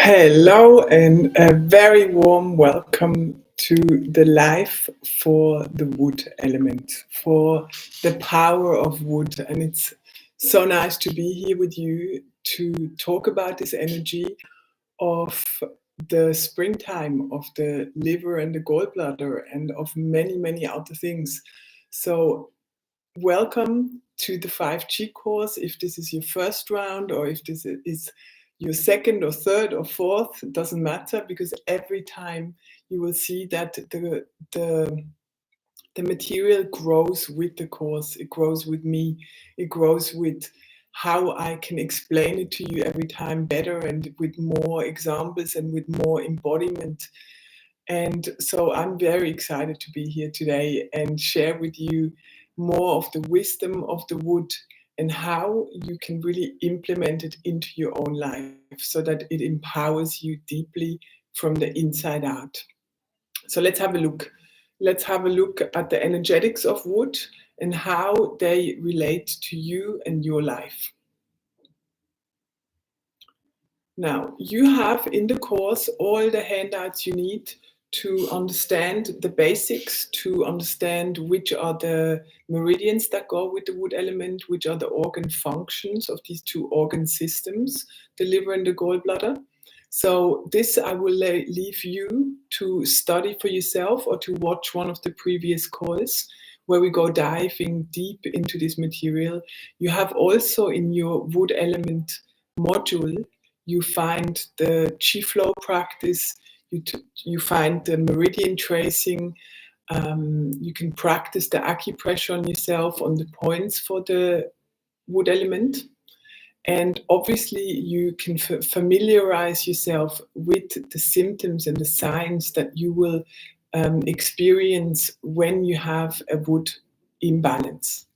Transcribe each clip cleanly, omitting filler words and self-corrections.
Hello, and a very warm welcome to the life for the wood element, for the power of wood. And it's so nice to be here with you to talk about this energy of the springtime, of the liver and the gallbladder, and of many, many other things. So, welcome to the 5G course. If this is your first round or if this is your second or third or fourth, it doesn't matter, because every time you will see that the material grows with the course, it grows with me, it grows with how I can explain it to you every time better and with more examples and with more embodiment. And so I'm very excited to be here today and share with you more of the wisdom of the wood and how you can really implement it into your own life so that it empowers you deeply from the inside out. So let's have a look. Let's have a look at the energetics of wood and how they relate to you and your life. Now, you have in the course all the handouts you need to understand the basics, to understand which are the meridians that go with the wood element, which are the organ functions of these two organ systems, the liver and the gallbladder. So this I will leave you to study for yourself or to watch one of the previous calls where we go diving deep into this material. You have also in your wood element module, you find the chi flow practice, you find the meridian tracing, you can practice the acupressure on yourself on the points for the wood element. And obviously you can familiarize yourself with the symptoms and the signs that you will experience when you have a wood imbalance.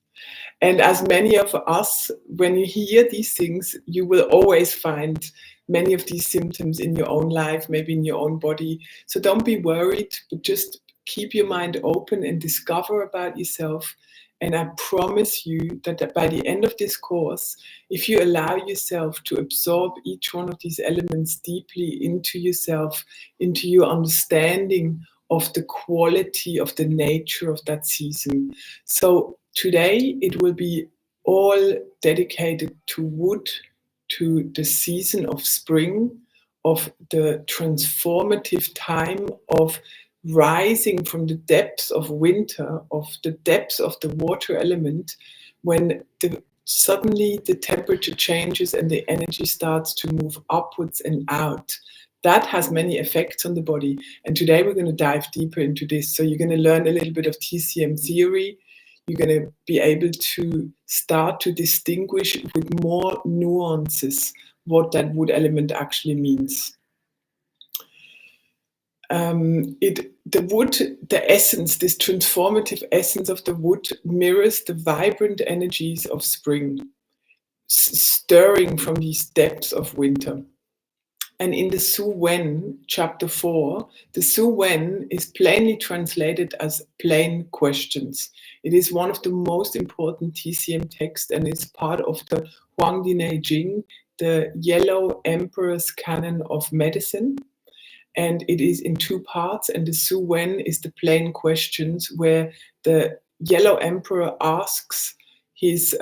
And as many of us, when you hear these things, you will always find many of these symptoms in your own life, maybe in your own body. So don't be worried, but just keep your mind open and discover about yourself. And I promise you that by the end of this course, if you allow yourself to absorb each one of these elements deeply into yourself, into your understanding of the quality of the nature of that season. So today it will be all dedicated to wood, to the season of spring, of the transformative time of rising from the depths of winter, of the depths of the water element, when suddenly the temperature changes and the energy starts to move upwards and out. That has many effects on the body. And today we're going to dive deeper into this. So you're going to learn a little bit of TCM theory. You're going to be able to start to distinguish with more nuances what that wood element actually means. The wood, the essence, this transformative essence of the wood mirrors the vibrant energies of spring, stirring from these depths of winter. And in the Su Wen, chapter 4, the Su Wen is plainly translated as plain questions. It is one of the most important TCM texts, and it's part of the Huangdi Jing, the Yellow Emperor's Canon of Medicine. And it is in two parts, and the Su Wen is the plain questions, where the Yellow Emperor asks his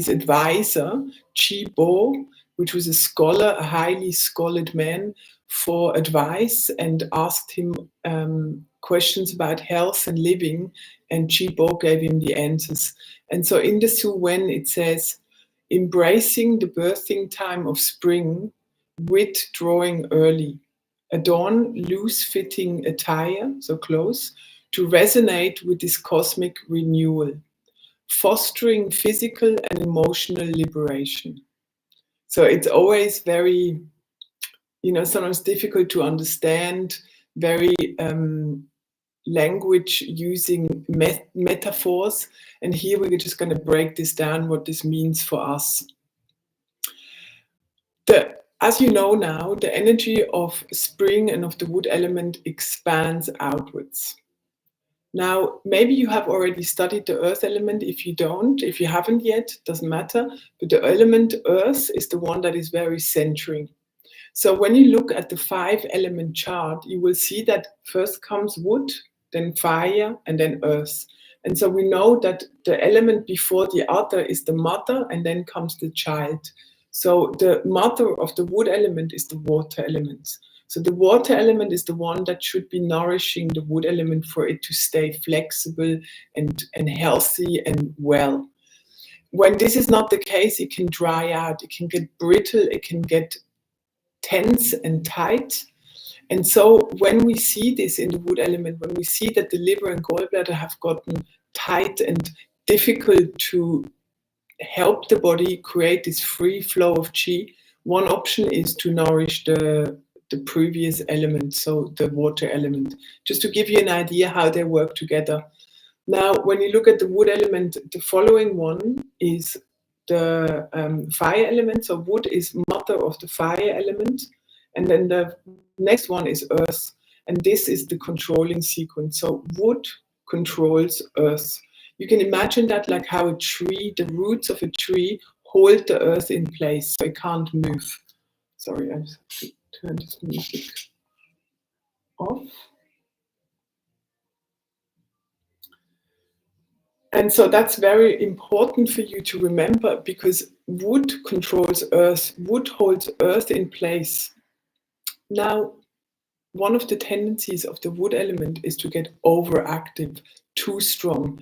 advisor, Chi Bo, which was a scholar, a highly scholarly man, for advice, and asked him questions about health and living, and Chi Bo gave him the answers. And so in the Su Wen it says, embracing the birthing time of spring, withdrawing early, adorn loose-fitting attire, so clothes, to resonate with this cosmic renewal, fostering physical and emotional liberation. So it's always very, sometimes difficult to understand, very language using metaphors. And here we're just going to break this down, what this means for us. As you know now, the energy of spring and of the wood element expands outwards. Now, maybe you have already studied the earth element. If you haven't yet, doesn't matter. But the element earth is the one that is very centering. So when you look at the 5-element chart, you will see that first comes wood, then fire, and then earth. And so we know that the element before the other is the mother, and then comes the child. So the mother of the wood element is the water element. So the water element is the one that should be nourishing the wood element for it to stay flexible and healthy and well. When this is not the case, it can dry out, it can get brittle, it can get tense and tight. And so when we see this in the wood element, when we see that the liver and gallbladder have gotten tight and difficult to help the body create this free flow of qi, one option is to nourish the previous element, so the water element, just to give you an idea how they work together. Now, when you look at the wood element, the following one is the fire element. So wood is mother of the fire element. And then the next one is earth. And this is the controlling sequence. So wood controls earth. You can imagine that like how a tree, the roots of a tree hold the earth in place, so it can't move. Sorry, I just have to turn this music off. And so that's very important for you to remember, because wood controls earth, wood holds earth in place. Now, one of the tendencies of the wood element is to get overactive, too strong.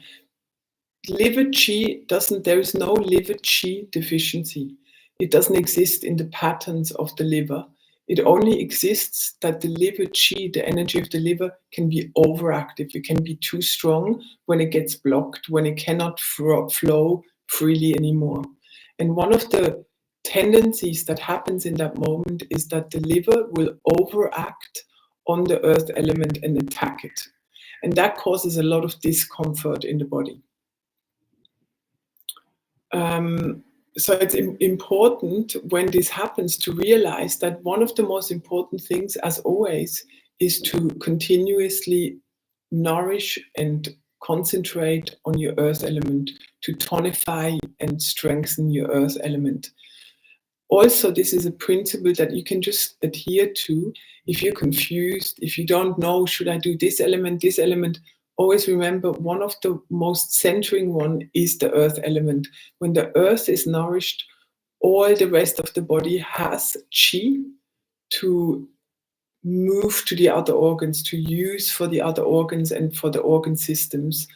Liver qi there is no liver qi deficiency. It doesn't exist in the patterns of the liver. It only exists that the liver qi, the energy of the liver, can be overactive. It can be too strong when it gets blocked, when it cannot flow freely anymore. And one of the tendencies that happens in that moment is that the liver will overact on the earth element and attack it. And that causes a lot of discomfort in the body. So it's important when this happens to realize that one of the most important things, as always, is to continuously nourish and concentrate on your earth element, to tonify and strengthen your earth element. Also, this is a principle that you can just adhere to if you're confused, if you don't know, should I do this element? Always remember, one of the most centering one is the earth element. When the earth is nourished, all the rest of the body has qi to move to the other organs, to use for the other organs and for the organ systems.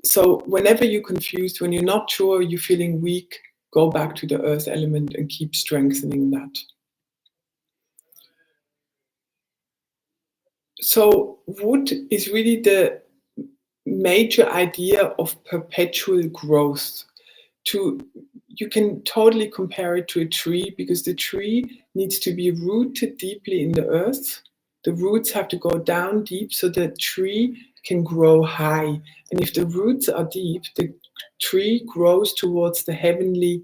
So whenever you're confused, when you're not sure, you're feeling weak, go back to the earth element and keep strengthening that. So wood is really the major idea of perpetual growth. You can totally compare it to a tree, because the tree needs to be rooted deeply in the earth. The roots have to go down deep so the tree can grow high. And if the roots are deep, the tree grows towards the heavenly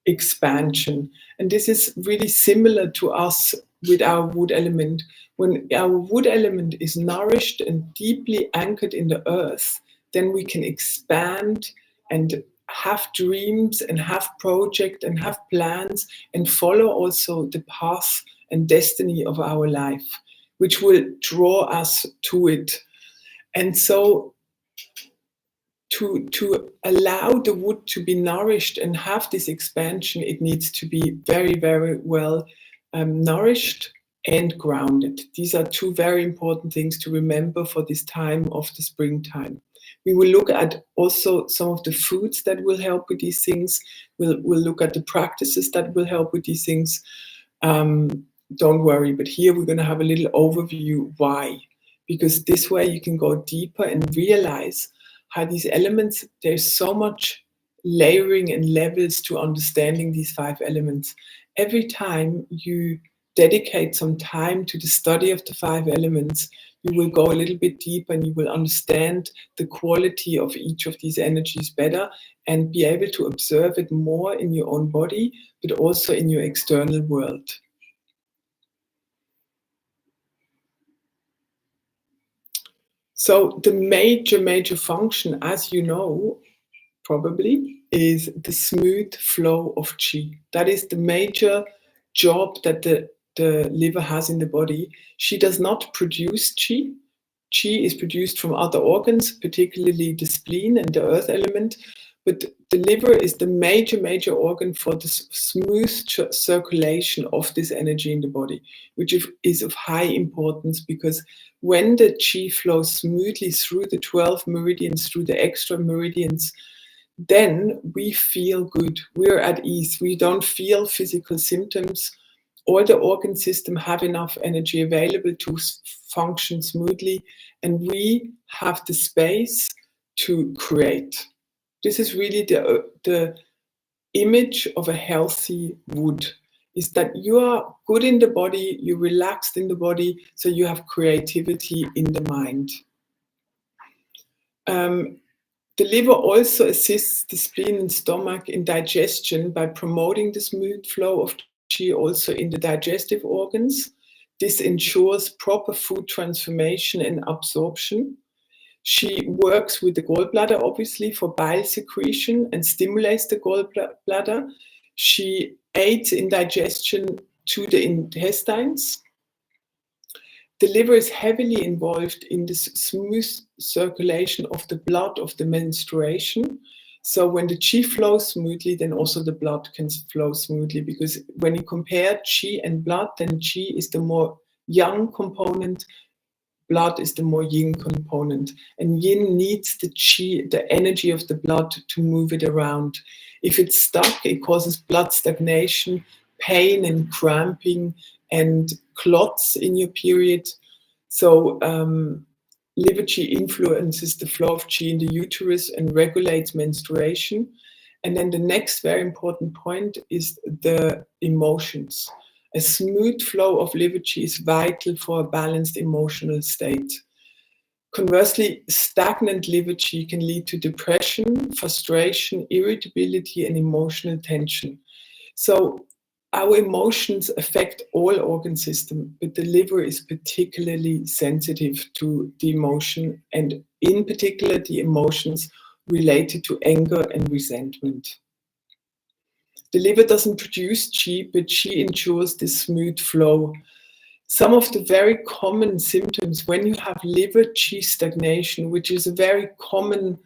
expansion. And this is really similar to us with our wood element. When our wood element is nourished and deeply anchored in the earth, then we can expand and have dreams and have projects and have plans and follow also the path and destiny of our life, which will draw us to it. And so to allow the wood to be nourished and have this expansion, it needs to be very, very well nourished and grounded. These are two very important things to remember for this time of the springtime. We will look at also some of the foods that will help with these things. We'll look at the practices that will help with these things. Don't worry, but here we're going to have a little overview why. Because this way you can go deeper and realize how these elements, there's so much layering and levels to understanding these 5 elements. Every time you dedicate some time to the study of the 5 elements, you will go a little bit deeper and you will understand the quality of each of these energies better and be able to observe it more in your own body, but also in your external world. So the major function, as you know, probably, is the smooth flow of qi. That is the major job that the liver has in the body. She does not produce qi. Qi is produced from other organs, particularly the spleen and the earth element. But the liver is the major organ for the smooth circulation of this energy in the body, which is of high importance, because when the qi flows smoothly through the 12 meridians, through the extra meridians, then we feel good. We're at ease. We don't feel physical symptoms. All the organ system have enough energy available to function smoothly, and we have the space to create. This is really the image of a healthy wood, is that you are good in the body, you're relaxed in the body, so you have creativity in the mind. The liver also assists the spleen and stomach in digestion by promoting the smooth flow of qi also in the digestive organs. This ensures proper food transformation and absorption. She works with the gallbladder, obviously, for bile secretion and stimulates the gallbladder. She aids in digestion to the intestines. The liver is heavily involved in the smooth circulation of the blood of the menstruation. So when the qi flows smoothly, then also the blood can flow smoothly, because when you compare qi and blood, then qi is the more yang component, blood is the more yin component, and yin needs the qi, the energy of the blood, to move it around. If it's stuck, it causes blood stagnation, pain and cramping, and clots in your period. So liver qi influences the flow of qi in the uterus and regulates menstruation. And then the next very important point is the emotions. A smooth flow of liver qi is vital for a balanced emotional state. Conversely, stagnant liver qi can lead to depression, frustration, irritability, and emotional tension. So our emotions affect all organ systems, but the liver is particularly sensitive to the emotion, and in particular the emotions related to anger and resentment. The liver doesn't produce qi, but qi ensures this smooth flow. Some of the very common symptoms when you have liver qi stagnation, which is a very common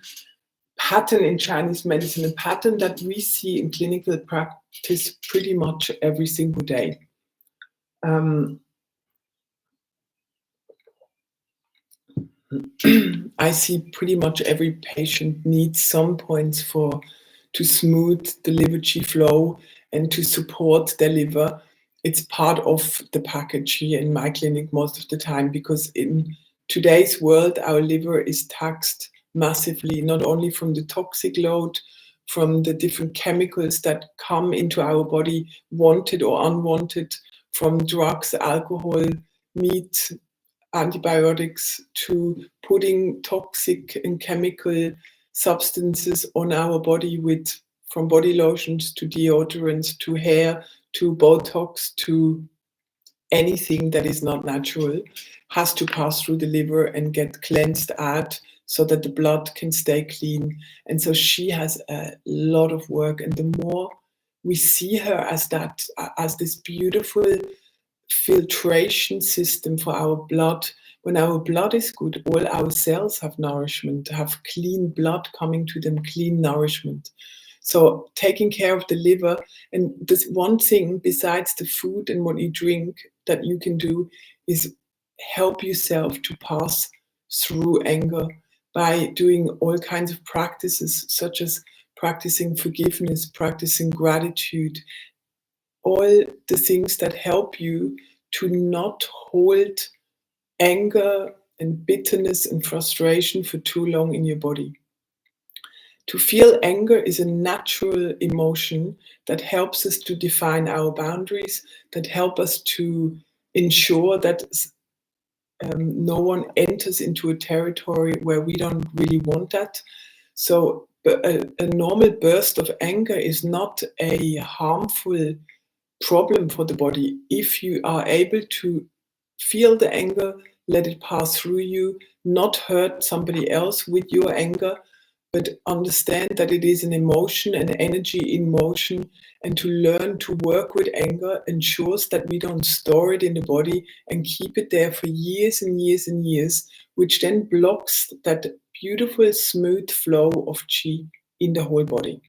pattern in Chinese medicine, a pattern that we see in clinical practice pretty much every single day. I see pretty much every patient needs some points to smooth the liver qi flow and to support their liver. It's part of the package here in my clinic most of the time, because in today's world, our liver is taxed massively, not only from the toxic load, from the different chemicals that come into our body, wanted or unwanted, from drugs, alcohol, meat, antibiotics, to putting toxic and chemical substances on our body, from body lotions to deodorants to hair to Botox to anything that is not natural, has to pass through the liver and get cleansed out so that the blood can stay clean. And so she has a lot of work, and the more we see her as this beautiful filtration system for our blood. When our blood is good, all our cells have nourishment, have clean blood coming to them, clean nourishment. So taking care of the liver, and this one thing besides the food and what you drink that you can do is help yourself to pass through anger by doing all kinds of practices, such as practicing forgiveness, practicing gratitude, all the things that help you to not hold anger and bitterness and frustration for too long in your body. To feel anger is a natural emotion that helps us to define our boundaries, that help us to ensure that no one enters into a territory where we don't really want that. So a normal burst of anger is not a harmful problem for the body. If you are able to feel the anger, let it pass through you, not hurt somebody else with your anger, but understand that it is an emotion, an energy in motion, and to learn to work with anger ensures that we don't store it in the body and keep it there for years and years and years, which then blocks that beautiful, smooth flow of qi in the whole body.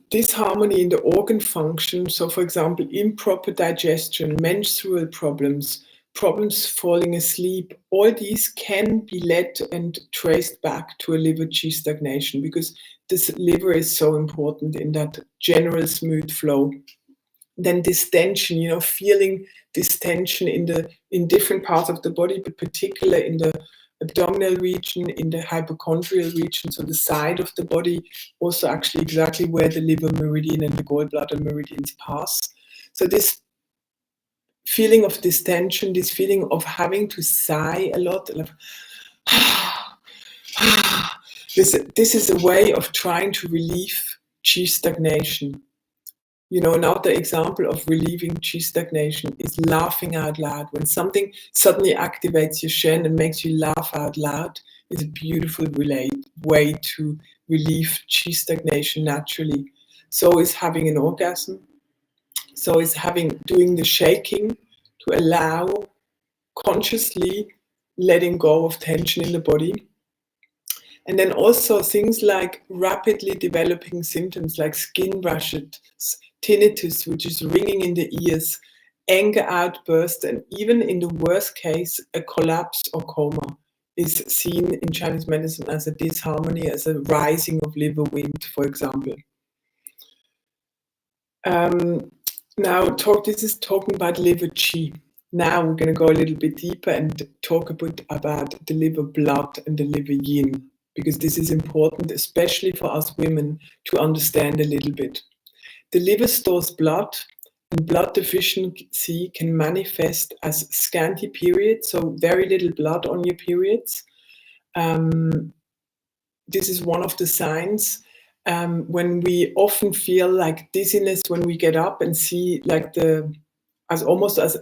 Disharmony in the organ function, so for example, improper digestion, menstrual problems, problems falling asleep, all these can be led and traced back to a liver qi stagnation, because this liver is so important in that general smooth flow. Then distension, feeling distension in different parts of the body, but particularly in the abdominal region, in the hypochondrial region, so the side of the body, also actually exactly where the liver meridian and the gallbladder meridians pass. So this feeling of distension, this feeling of having to sigh a lot, like, this is a way of trying to relieve qi stagnation. Another example of relieving qi stagnation is laughing out loud. When something suddenly activates your Shen and makes you laugh out loud, is a beautiful way to relieve qi stagnation naturally. So is having an orgasm. So is doing the shaking to allow consciously letting go of tension in the body. And then also things like rapidly developing symptoms like skin rashes, tinnitus, which is ringing in the ears, anger outburst, and even in the worst case, a collapse or coma is seen in Chinese medicine as a disharmony, as a rising of liver wind, for example. Now, this is talking about liver qi. Now we're going to go a little bit deeper and talk a bit about the liver blood and the liver yin, because this is important, especially for us women, to understand a little bit. The liver stores blood, and blood deficiency can manifest as scanty periods, so very little blood on your periods. This is one of the signs. When we often feel like dizziness when we get up and see like almost as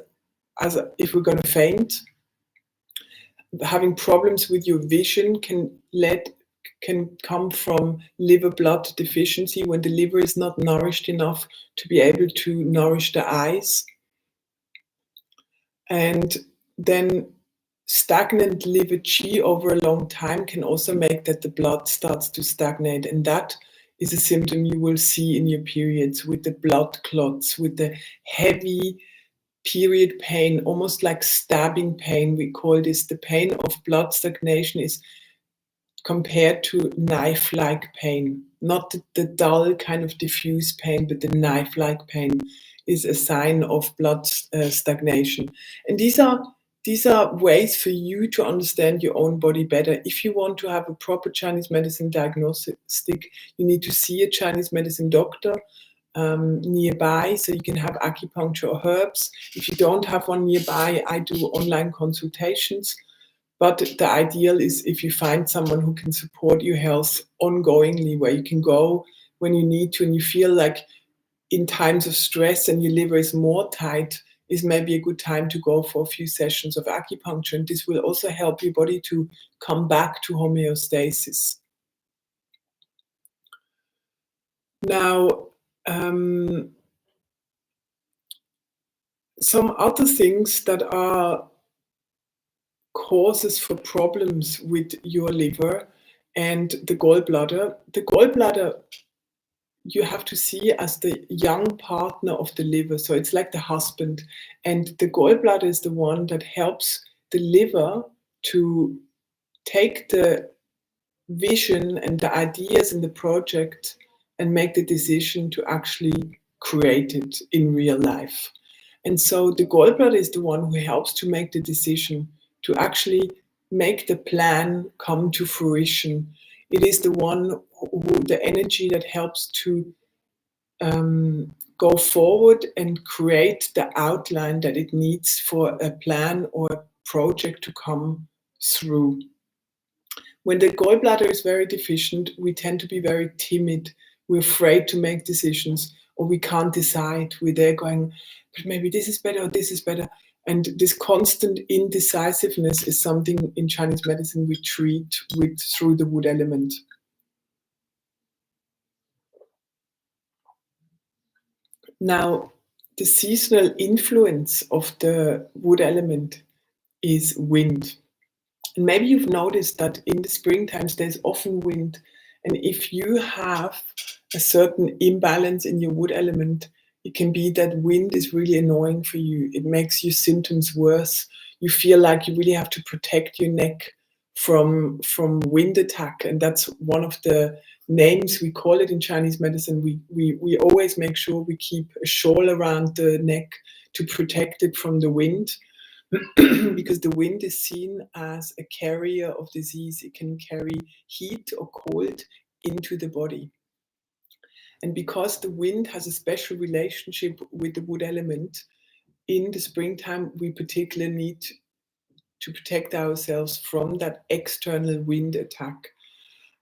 if we're going to faint. Having problems with your vision can come from liver blood deficiency, when the liver is not nourished enough to be able to nourish the eyes. And then stagnant liver qi over a long time can also make that the blood starts to stagnate, and that is a symptom you will see in your periods, with the blood clots, with the heavy period pain, almost like stabbing pain. We call this the pain of blood stagnation, is compared to knife-like pain, not the dull kind of diffuse pain, but the knife-like pain is a sign of blood stagnation. And these are ways for you to understand your own body better. If you want to have a proper Chinese medicine diagnostic, you need to see a Chinese medicine doctor nearby, so you can have acupuncture or herbs. If you don't have one nearby, I do online consultations. But the ideal is if you find someone who can support your health ongoingly, where you can go when you need to, and you feel like in times of stress and your liver is more tight, is maybe a good time to go for a few sessions of acupuncture. And this will also help your body to come back to homeostasis. Now, some other things that are causes for problems with your liver and the gallbladder. The gallbladder you have to see as the young partner of the liver. So it's like the husband, and the gallbladder is the one that helps the liver to take the vision and the ideas and the project and make the decision to actually create it in real life. And so the gallbladder is the one who helps to make the decision, to actually make the plan come to fruition. It is the one the energy that helps to go forward and create the outline that it needs for a plan or a project to come through. When the gallbladder is very deficient, we tend to be very timid. We're afraid to make decisions, or we can't decide. We're there going, but maybe this is better or this is better. And this constant indecisiveness is something in Chinese medicine we treat with through the wood element. Now, the seasonal influence of the wood element is wind. And maybe you've noticed that in the springtime there's often wind. And if you have a certain imbalance in your wood element, it can be that wind is really annoying for you. It makes your symptoms worse. You feel like you really have to protect your neck from wind attack. And that's one of the names we call it in Chinese medicine. We always make sure we keep a shawl around the neck to protect it from the wind. Because the wind is seen as a carrier of disease. It can carry heat or cold into the body. And because the wind has a special relationship with the wood element, in the springtime, we particularly need to protect ourselves from that external wind attack.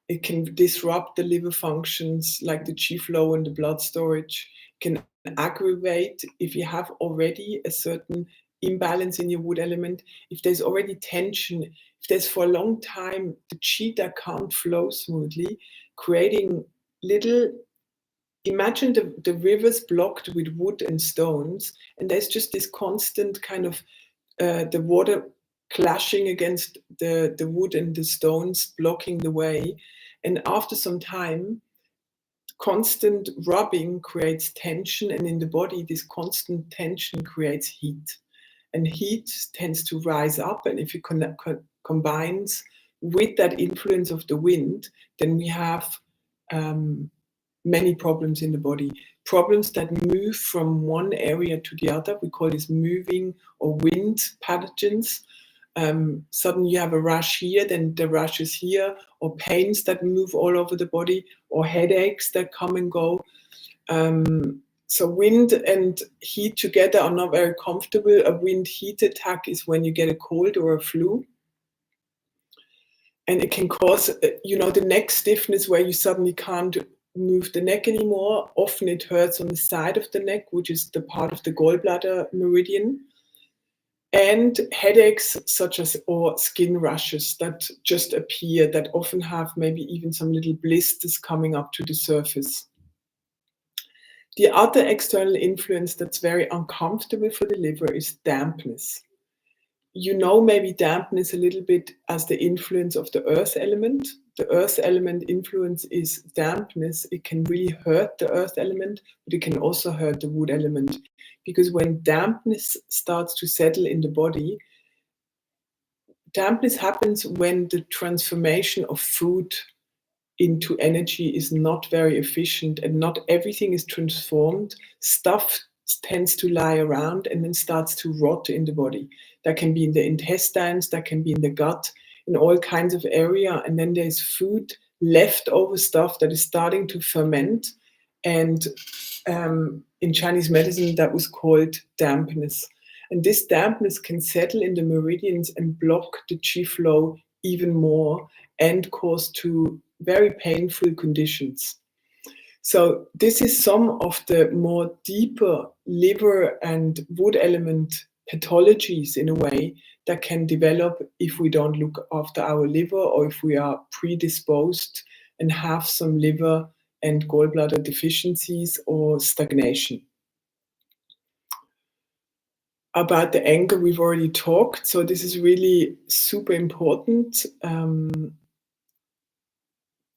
It can disrupt the liver functions like the qi flow and the blood storage. It can aggravate if you have already a certain imbalance in your wood element. If there's already tension, if there's for a long time the qi that can't flow smoothly, creating little, imagine the rivers blocked with wood and stones, and there's just this constant kind of the water clashing against the wood and the stones, blocking the way. And after some time, constant rubbing creates tension, and in the body, this constant tension creates heat. And heat tends to rise up, and if it combines with that influence of the wind, then we have many problems in the body. Problems that move from one area to the other. We call this moving or wind pathogens. Suddenly you have a rash here, then the rash is here, or pains that move all over the body, or headaches that come and go. So wind and heat together are not very comfortable. A wind heat attack is when you get a cold or a flu. And it can cause, the neck stiffness where you suddenly can't move the neck anymore. Often it hurts on the side of the neck, which is the part of the gallbladder meridian. And headaches such as, or skin rashes that just appear, that often have maybe even some little blisters coming up to the surface. The other external influence that's very uncomfortable for the liver is dampness. You know maybe dampness a little bit as the influence of the earth element. The earth element influence is dampness. It can really hurt the earth element, but it can also hurt the wood element. Because when dampness starts to settle in the body, dampness happens when the transformation of food into energy is not very efficient, and not everything is transformed. Stuff tends to lie around and then starts to rot in the body. That can be in the intestines, that can be in the gut, in all kinds of area. And then there's food, leftover stuff that is starting to ferment. And in Chinese medicine, that was called dampness. And this dampness can settle in the meridians and block the qi flow even more and cause to very painful conditions. So this is some of the more deeper liver and wood element pathologies in a way that can develop if we don't look after our liver, or if we are predisposed and have some liver and gallbladder deficiencies or stagnation. About the anger, we've already talked. So this is really super important.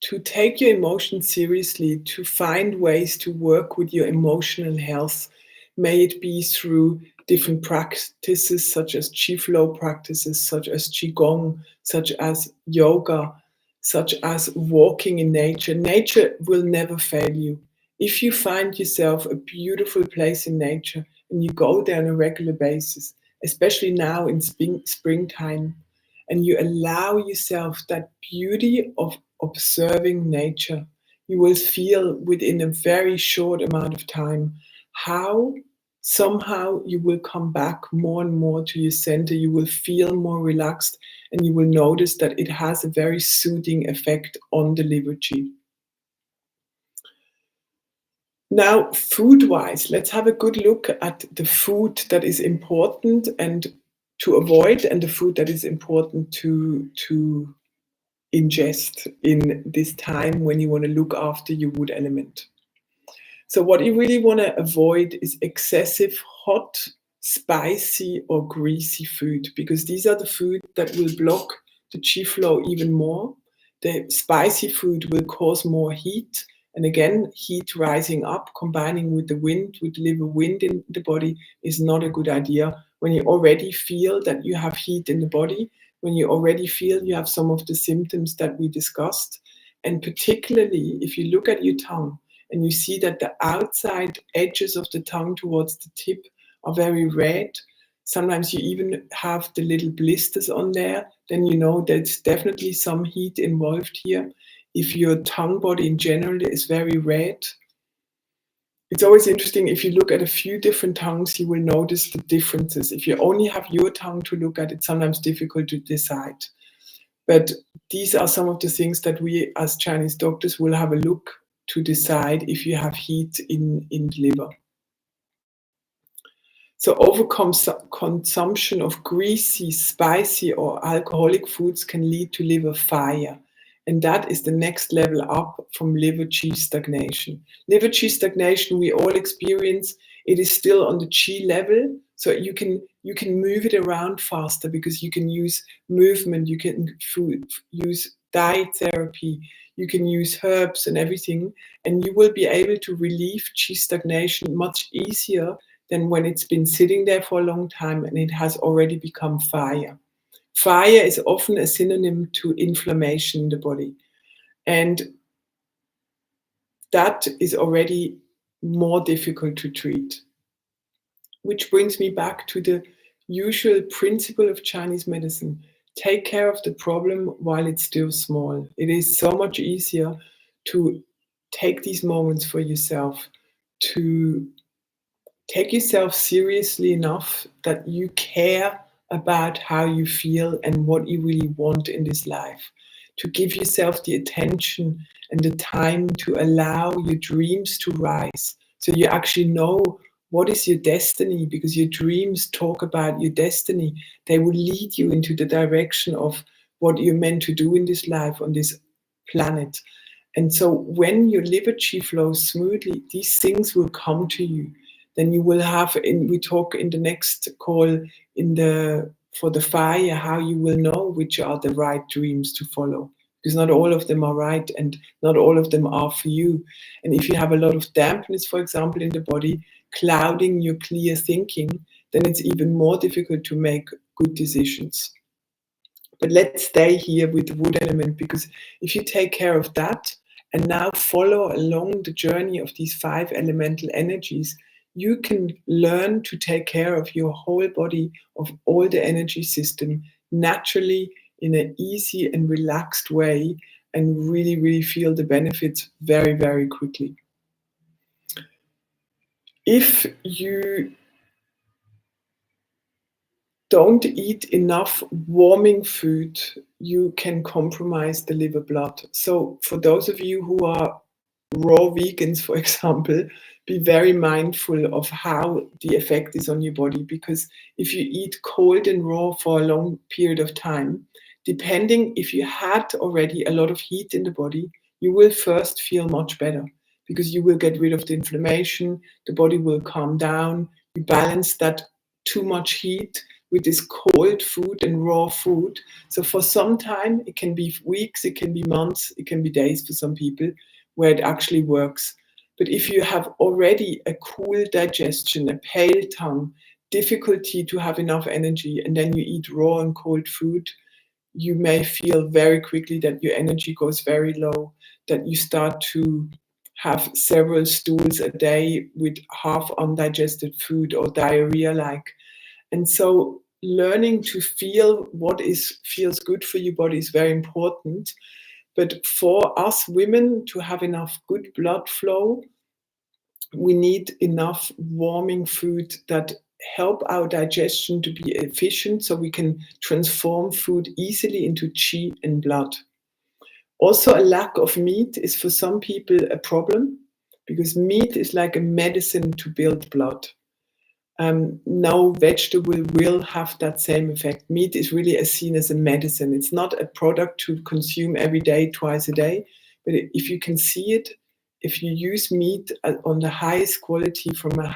To take your emotions seriously, to find ways to work with your emotional health, may it be through different practices such as qi flow practices, such as qigong, such as yoga, such as walking in nature. Nature will never fail you. If you find yourself a beautiful place in nature and you go there on a regular basis, especially now in springtime, and you allow yourself that beauty of observing nature, you will feel within a very short amount of time how somehow you will come back more and more to your center. You will feel more relaxed, and you will notice that it has a very soothing effect on the liver qi. Now, food-wise, let's have a good look at the food that is important and to avoid, and the food that is important to ingest in this time when you want to look after your wood element. So what you really want to avoid is excessive hot, spicy or greasy food, because these are the food that will block the chi flow even more. The spicy food will cause more heat. And again, heat rising up, combining with the wind, with liver wind in the body is not a good idea. When you already feel that you have heat in the body, when you already feel you have some of the symptoms that we discussed, and particularly if you look at your tongue, and you see that the outside edges of the tongue towards the tip are very red. Sometimes you even have the little blisters on there, then you know there's definitely some heat involved here. If your tongue body in general is very red, it's always interesting if you look at a few different tongues, you will notice the differences. If you only have your tongue to look at, it's sometimes difficult to decide. But these are some of the things that we as Chinese doctors will have a look to decide if you have heat in the liver. So overconsumption of greasy, spicy or alcoholic foods can lead to liver fire. And that is the next level up from liver qi stagnation. Liver qi stagnation we all experience. It is still on the qi level. So you can move it around faster because you can use movement, you can use diet therapy, you can use herbs and everything, and you will be able to relieve qi stagnation much easier than when it's been sitting there for a long time and it has already become fire. Fire is often a synonym to inflammation in the body. And that is already more difficult to treat. Which brings me back to the usual principle of Chinese medicine. Take care of the problem while it's still small. It is so much easier to take these moments for yourself, to take yourself seriously enough that you care about how you feel and what you really want in this life, to give yourself the attention and the time to allow your dreams to rise, so you actually know what is your destiny, because your dreams talk about your destiny. They will lead you into the direction of what you're meant to do in this life, on this planet. And so when your liver chi flows smoothly, these things will come to you. Then you will have, we talk in the next call for the fire, how you will know which are the right dreams to follow, because not all of them are right and not all of them are for you. And if you have a lot of dampness, for example, in the body, clouding your clear thinking, then it's even more difficult to make good decisions. But let's stay here with the wood element, because if you take care of that and now follow along the journey of these 5 elemental energies, you can learn to take care of your whole body, of all the energy system naturally, in an easy and relaxed way, and really, really feel the benefits very, very quickly. If you don't eat enough warming food, you can compromise the liver blood. So for those of you who are raw vegans, for example, be very mindful of how the effect is on your body, because if you eat cold and raw for a long period of time, depending if you had already a lot of heat in the body, you will first feel much better because you will get rid of the inflammation, the body will calm down, you balance that too much heat with this cold food and raw food. So for some time, it can be weeks, it can be months, it can be days for some people, where it actually works. But if you have already a cool digestion, a pale tongue, difficulty to have enough energy, and then you eat raw and cold food, you may feel very quickly that your energy goes very low, that you start to have several stools a day with half undigested food or diarrhea like. And so learning to feel what feels good for your body is very important. But for us women to have enough good blood flow, we need enough warming food that help our digestion to be efficient, so we can transform food easily into qi and blood. Also, a lack of meat is for some people a problem, because meat is like a medicine to build blood. No vegetable will have that same effect. Meat is really seen as a medicine. It's not a product to consume every day, twice a day. But if you can see it, if you use meat on the highest quality from a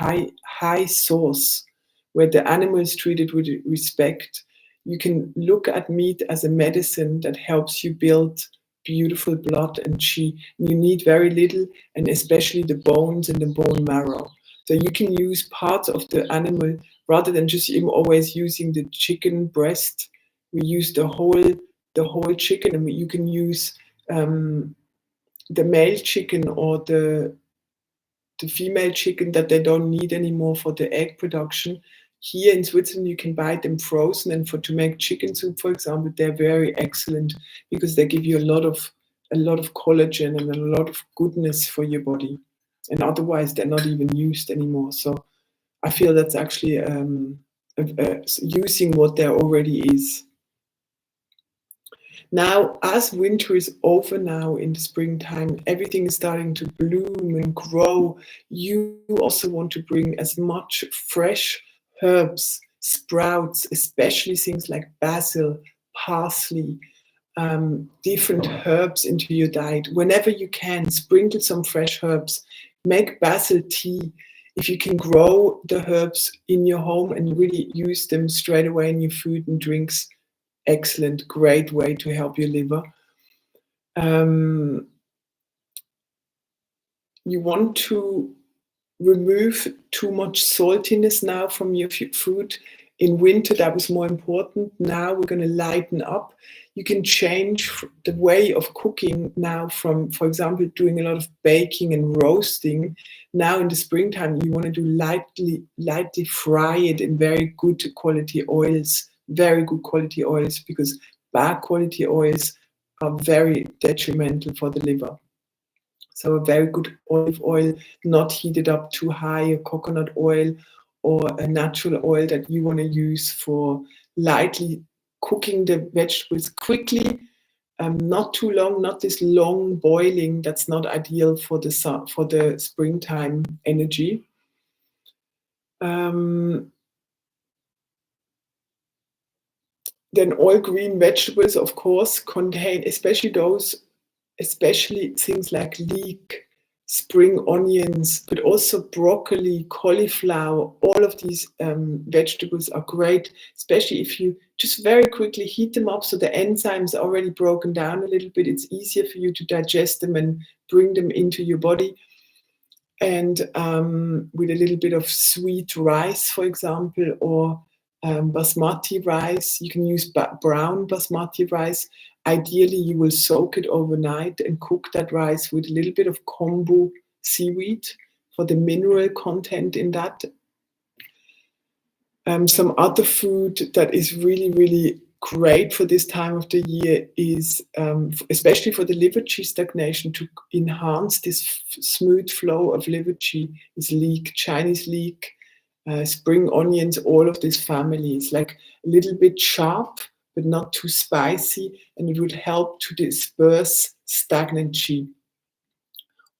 high source, where the animal is treated with respect, you can look at meat as a medicine that helps you build beautiful blood and chi. You need very little, and especially the bones and the bone marrow. So you can use parts of the animal rather than just always using the chicken breast. We use the whole chicken, and you can use the male chicken or the female chicken that they don't need anymore for the egg production. Here in Switzerland, you can buy them frozen, and to make chicken soup, for example, they're very excellent because they give you a lot of collagen and a lot of goodness for your body. And otherwise, they're not even used anymore. So I feel that's actually using what there already is. Now, as winter is over now in the springtime, everything is starting to bloom and grow. You also want to bring as much fresh herbs, sprouts, especially things like basil, parsley, different herbs into your diet. Whenever you can, sprinkle some fresh herbs. Make basil tea. If you can grow the herbs in your home and really use them straight away in your food and drinks, excellent, great way to help your liver. You want to remove too much saltiness now from your food. In winter, that was more important. Now we're going to lighten up. You can change the way of cooking now from, for example, doing a lot of baking and roasting. Now in the springtime, you want to do lightly fry it in very good quality oils, because bad quality oils are very detrimental for the liver. So a very good olive oil, not heated up too high, a coconut oil or a natural oil that you want to use for lightly cooking the vegetables quickly, not too long, not this long boiling. That's not ideal for the springtime energy. Then all green vegetables, of course, contain, especially things like leek, spring onions, but also broccoli, cauliflower. All of these vegetables are great, especially if you just very quickly heat them up so the enzymes are already broken down a little bit. It's easier for you to digest them and bring them into your body. And with a little bit of sweet rice, for example, or basmati rice. You can use brown basmati rice. Ideally, you will soak it overnight and cook that rice with a little bit of kombu seaweed for the mineral content in that. Some other food that is really, really great for this time of the year is, especially for the liver qi stagnation, to enhance this smooth flow of liver qi, is leek, Chinese leek, spring onions, all of this family. It's like a little bit sharp, but not too spicy, and it would help to disperse stagnant qi.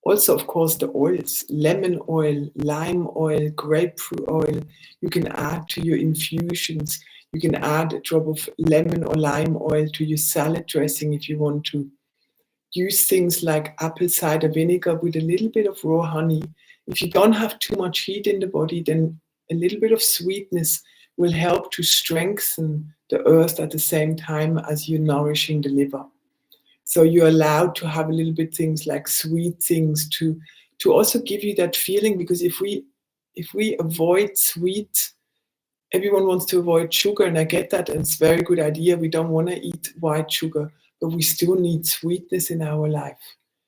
Also, of course, the oils, lemon oil, lime oil, grapefruit oil, you can add to your infusions. You can add a drop of lemon or lime oil to your salad dressing if you want to. Use things like apple cider vinegar with a little bit of raw honey. If you don't have too much heat in the body, then a little bit of sweetness will help to strengthen the earth at the same time as you're nourishing the liver. So you're allowed to have a little bit things like sweet things to also give you that feeling, because if we avoid sweet, everyone wants to avoid sugar, and I get that, and it's a very good idea. We don't want to eat white sugar, but we still need sweetness in our life.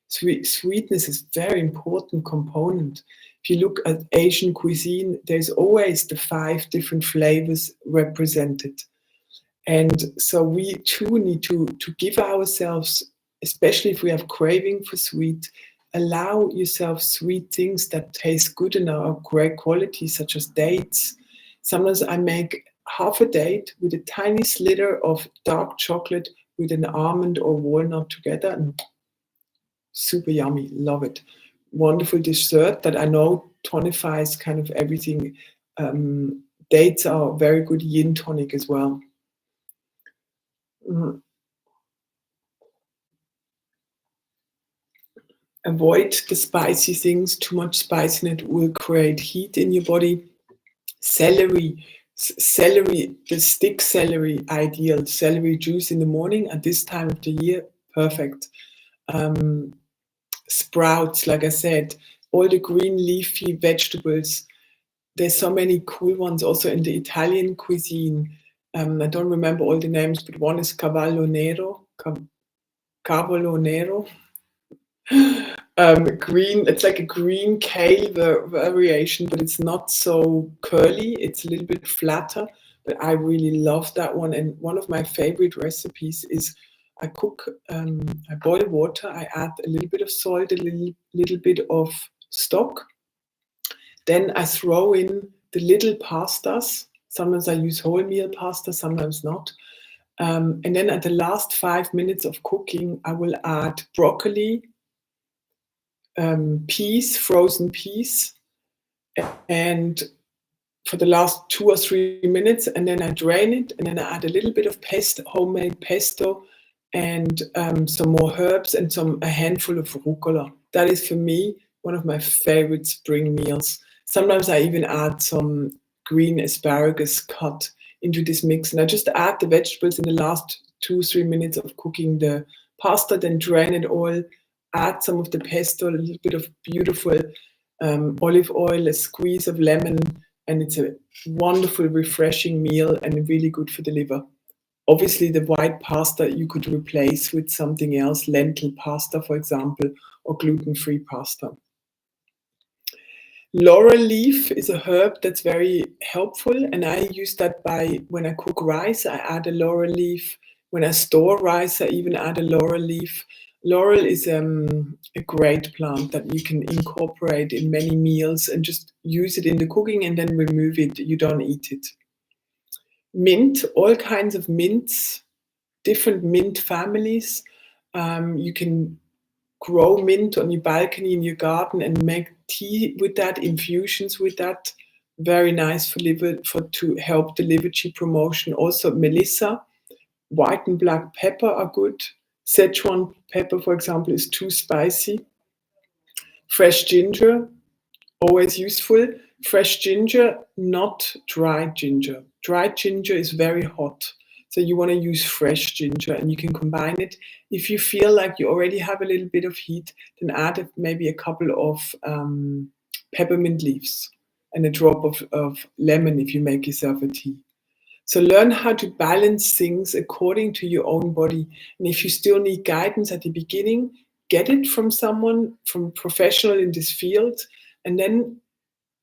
Sweetness is a very important component. If you look at Asian cuisine, there's always the 5 different flavors represented. And so we too need to give ourselves, especially if we have craving for sweet, allow yourself sweet things that taste good and are of great quality, such as dates. Sometimes I make half a date with a tiny slither of dark chocolate with an almond or walnut together, and super yummy, love it. wonderful dessert that I know tonifies kind of everything. Dates are very good yin tonic as well. Avoid the spicy things. Too much spice in it will create heat in your body. Celery, the stick celery, ideal. Celery juice in the morning at this time of the year, perfect. Sprouts, like I said, all the green leafy vegetables. There's so many cool ones also in the Italian cuisine. I don't remember all the names, but one is Cavallo Nero. Cavolo Nero. Green, it's like a green kale variation, but it's not so curly. It's a little bit flatter, but I really love that one. And one of my favorite recipes is I boil water, I add a little bit of salt, a little bit of stock. Then I throw in the little pastas. Sometimes I use wholemeal pasta, sometimes not. And then at the last 5 minutes of cooking, I will add broccoli, peas, frozen peas, and for the last 2 or 3 minutes, and then I drain it, and then I add a little bit of pesto, homemade pesto, and some more herbs and a handful of rucola. That is for me one of my favorite spring meals. Sometimes I even add some green asparagus cut into this mix, and I just add the vegetables in the last 2-3 minutes of cooking the pasta, then drain it all, add some of the pesto, a little bit of beautiful olive oil, a squeeze of lemon, and it's a wonderful, refreshing meal and really good for the liver. Obviously, the white pasta you could replace with something else, lentil pasta, for example, or gluten-free pasta. Laurel leaf is a herb that's very helpful, and I use that when I cook rice, I add a laurel leaf. When I store rice, I even add a laurel leaf. Laurel is a great plant that you can incorporate in many meals and just use it in the cooking and then remove it. You don't eat it. Mint, all kinds of mints, different mint families. You can grow mint on your balcony in your garden and make tea with that, infusions with that. Very nice to help the liver qi promotion. Also melissa, white and black pepper are good. Szechuan pepper, for example, is too spicy. Fresh ginger, always useful. Fresh ginger, not dried ginger. Dried ginger is very hot. So you want to use fresh ginger, and you can combine it. If you feel like you already have a little bit of heat, then add maybe a couple of peppermint leaves and a drop of lemon if you make yourself a tea. So learn how to balance things according to your own body. And if you still need guidance at the beginning, get it from someone, from a professional in this field. And then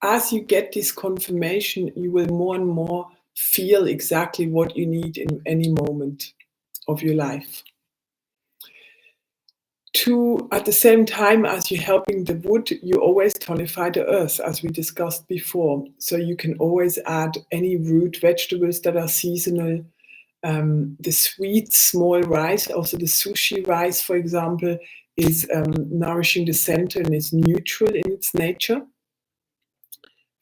as you get this confirmation, you will more and more feel exactly what you need in any moment of your life. At the same time as you're helping the wood, you always tonify the earth, as we discussed before. So you can always add any root vegetables that are seasonal. The sweet small rice, also the sushi rice, for example, is nourishing the center and is neutral in its nature.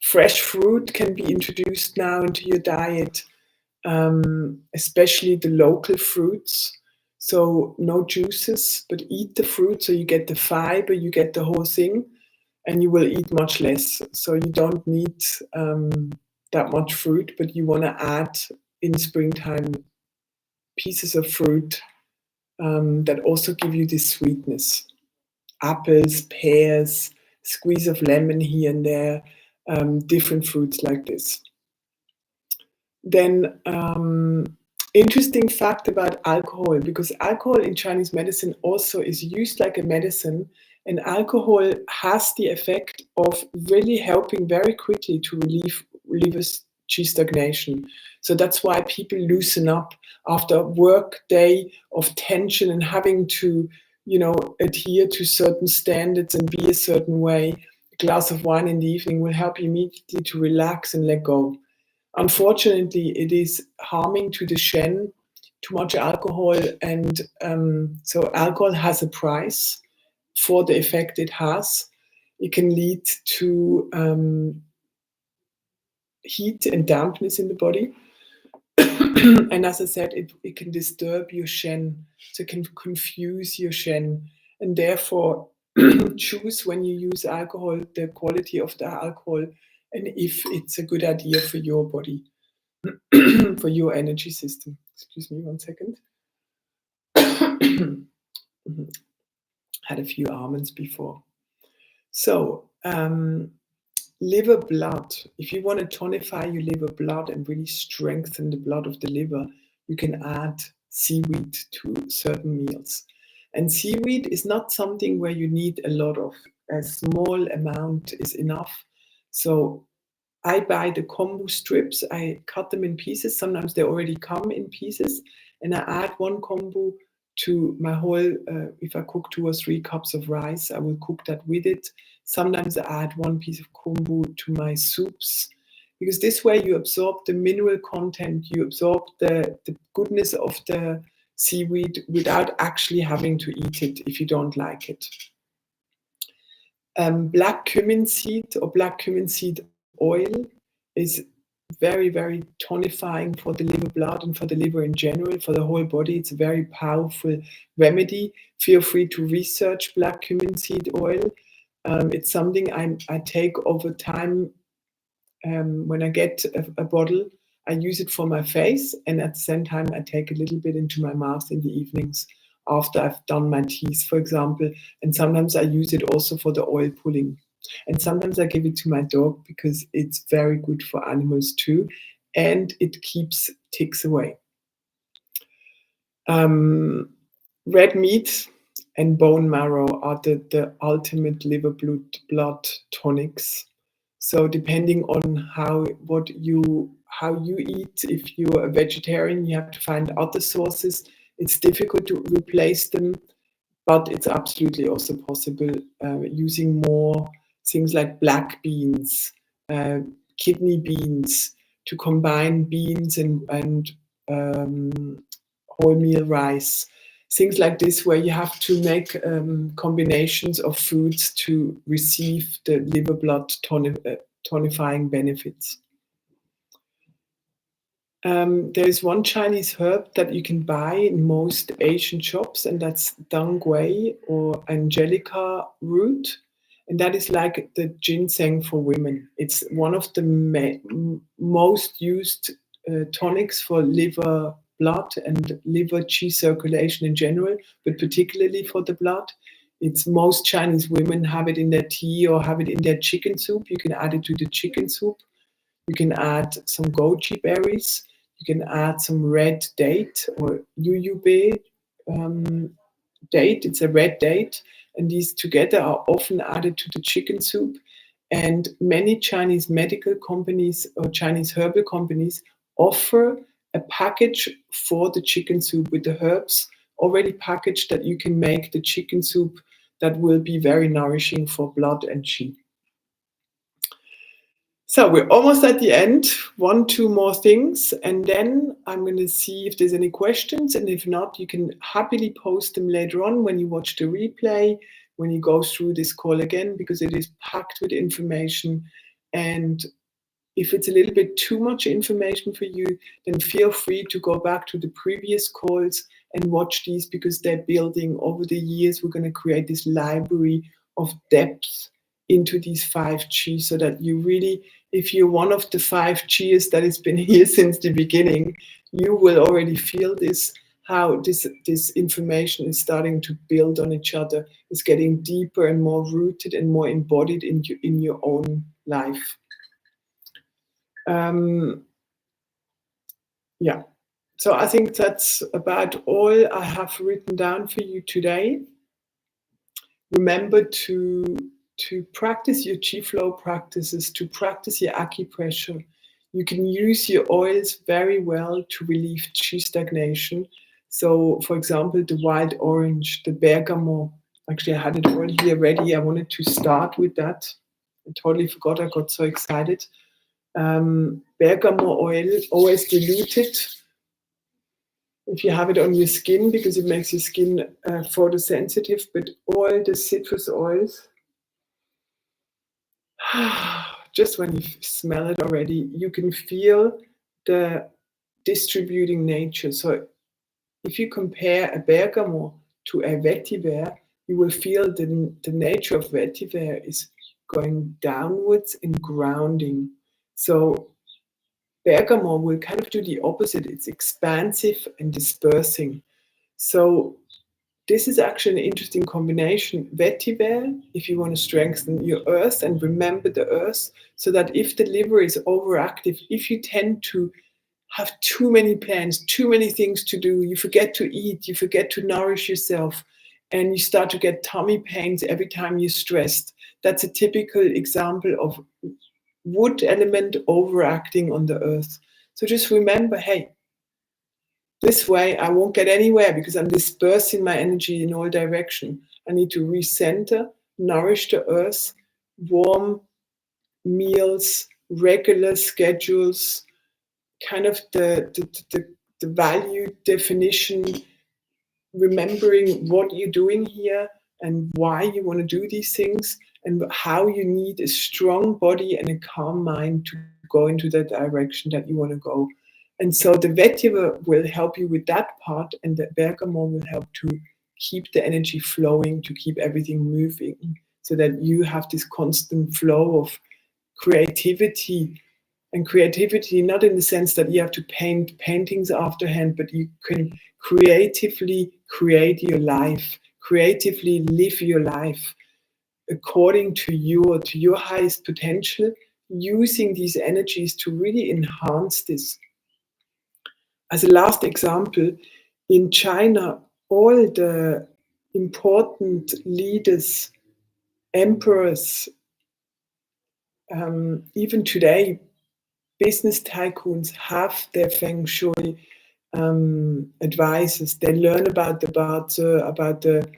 Fresh fruit can be introduced now into your diet, especially the local fruits. So no juices, but eat the fruit so you get the fiber, you get the whole thing, and you will eat much less. So you don't need that much fruit, but you want to add in springtime pieces of fruit that also give you this sweetness. Apples, pears, squeeze of lemon here and there, different fruits like this. Then interesting fact about alcohol, because alcohol in Chinese medicine also is used like a medicine, and alcohol has the effect of really helping very quickly to relieve liver qi stagnation. So that's why people loosen up after a work day of tension and having to, adhere to certain standards and be a certain way. A glass of wine in the evening will help you immediately to relax and let go. Unfortunately, it is harming to the Shen, too much alcohol, and so alcohol has a price for the effect it has. It can lead to heat and dampness in the body. And as I said, it can disturb your Shen, so it can confuse your Shen, and therefore choose when you use alcohol the quality of the alcohol and if it's a good idea for your body, for your energy system. Excuse me 1 second. Had a few almonds before. So liver blood, if you want to tonify your liver blood and really strengthen the blood of the liver, you can add seaweed to certain meals. And seaweed is not something where you need a lot of. A small amount is enough. So I buy the kombu strips, I cut them in pieces. Sometimes they already come in pieces, and I add 1 kombu to my whole, if I cook 2 or 3 cups of rice, I will cook that with it. Sometimes I add 1 piece of kombu to my soups, because this way you absorb the mineral content, you absorb the goodness of the seaweed without actually having to eat it if you don't like it. Black cumin seed or black cumin seed oil is very, very tonifying for the liver blood and for the liver in general, for the whole body. It's a very powerful remedy. Feel free to research black cumin seed oil. It's something I take over time. When I get a bottle, I use it for my face, and at the same time, I take a little bit into my mouth in the evenings after I've done my teeth, for example. And sometimes I use it also for the oil pulling. And sometimes I give it to my dog because it's very good for animals too, and it keeps ticks away. Red meat and bone marrow are the ultimate liver blood tonics. So depending on how you eat, if you're a vegetarian, you have to find other sources. It's difficult to replace them, but it's absolutely also possible using more things like black beans, kidney beans, to combine beans and wholemeal rice. Things like this, where you have to make combinations of foods to receive the liver blood tonifying benefits. There is 1 Chinese herb that you can buy in most Asian shops, and that's dang gui or angelica root. And that is like the ginseng for women. It's one of the most used tonics for liver blood and liver qi circulation in general, but particularly for the blood. It's most Chinese women have it in their tea or have it in their chicken soup. You can add it to the chicken soup. You can add some goji berries. You can add some red date or yuyube date. It's a red date. And these together are often added to the chicken soup. And many Chinese medical companies or Chinese herbal companies offer a package for the chicken soup with the herbs already packaged, that you can make the chicken soup that will be very nourishing for blood and qi. So we're almost at the end. 1, 2 more things, and then I'm going to see if there's any questions. And if not, you can happily post them later on when you watch the replay, when you go through this call again, because it is packed with information. And if it's a little bit too much information for you, then feel free to go back to the previous calls and watch these, because they're building over the years. We're going to create this library of depth into these 5 qi, so that you really, if you're one of the 5 qis that has been here since the beginning, you will already feel this, how this information is starting to build on each other. It's getting deeper and more rooted and more embodied in your own life. Yeah, so I think that's about all I have written down for you today. Remember to practice your qi flow practices, to practice your acupressure. You can use your oils very well to relieve qi stagnation. So, for example, the wild orange, the bergamot. Actually, I had it all here ready. I wanted to start with that. I totally forgot. I got so excited. Bergamot oil, always diluted if you have it on your skin, because it makes your skin photosensitive. But all the citrus oils, Just when you smell it already, you can feel the distributing nature. So if you compare a bergamot to a vetiver, you will feel the nature of vetiver is going downwards and grounding. So bergamot will kind of do the opposite. It's expansive and dispersing. So this is actually an interesting combination. Vetiver, if you want to strengthen your earth and remember the earth, so that if the liver is overactive, if you tend to have too many plans, too many things to do, you forget to eat, you forget to nourish yourself, and you start to get tummy pains every time you're stressed. That's a typical example of wood element overacting on the earth. So just remember, hey, this way I won't get anywhere because I'm dispersing my energy in all directions. I need to recenter, nourish the earth, warm meals, regular schedules, kind of the value definition, remembering what you're doing here and why you want to do these things, and how you need a strong body and a calm mind to go into the direction that you want to go. And so the vetiver will help you with that part, and the bergamot will help to keep the energy flowing, to keep everything moving, so that you have this constant flow of creativity. And creativity, not in the sense that you have to paint paintings afterhand, but you can creatively create your life, creatively live your life according to your highest potential, using these energies to really enhance this. As a last example, in China, all the important leaders, emperors, even today, business tycoons have their feng shui advisors. They learn about the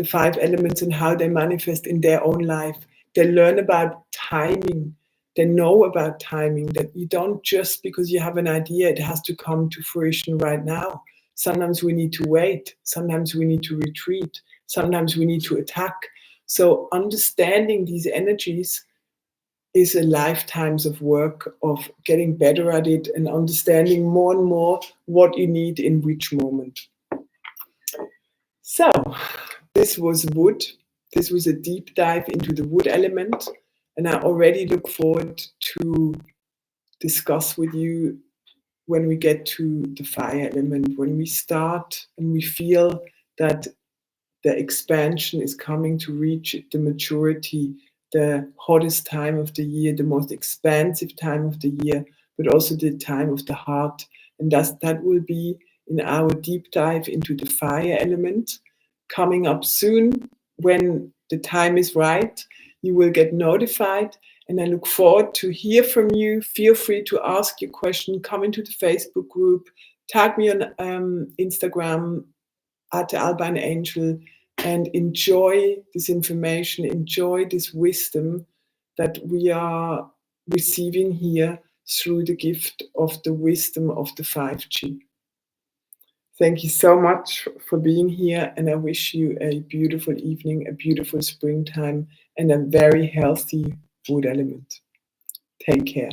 5 elements and how they manifest in their own life. They learn about timing. They know about timing, that you don't just because you have an idea, it has to come to fruition right now. Sometimes we need to wait. Sometimes we need to retreat. Sometimes we need to attack. So understanding these energies is a lifetimes of work of getting better at it and understanding more and more what you need in which moment. So this was wood. This was a deep dive into the wood element, and I already look forward to discuss with you when we get to the fire element, when we start and we feel that the expansion is coming to reach the maturity, the hottest time of the year, the most expansive time of the year, but also the time of the heart. And that will be in our deep dive into the fire element, coming up soon. When the time is right, you will get notified. And I look forward to hear from you. Feel free to ask your question, come into the Facebook group, tag me on Instagram at the Albine Angel, and enjoy this information, enjoy this wisdom that we are receiving here through the gift of the wisdom of the 5G. Thank you so much for being here, and I wish you a beautiful evening, a beautiful springtime, and a very healthy wood element. Take care.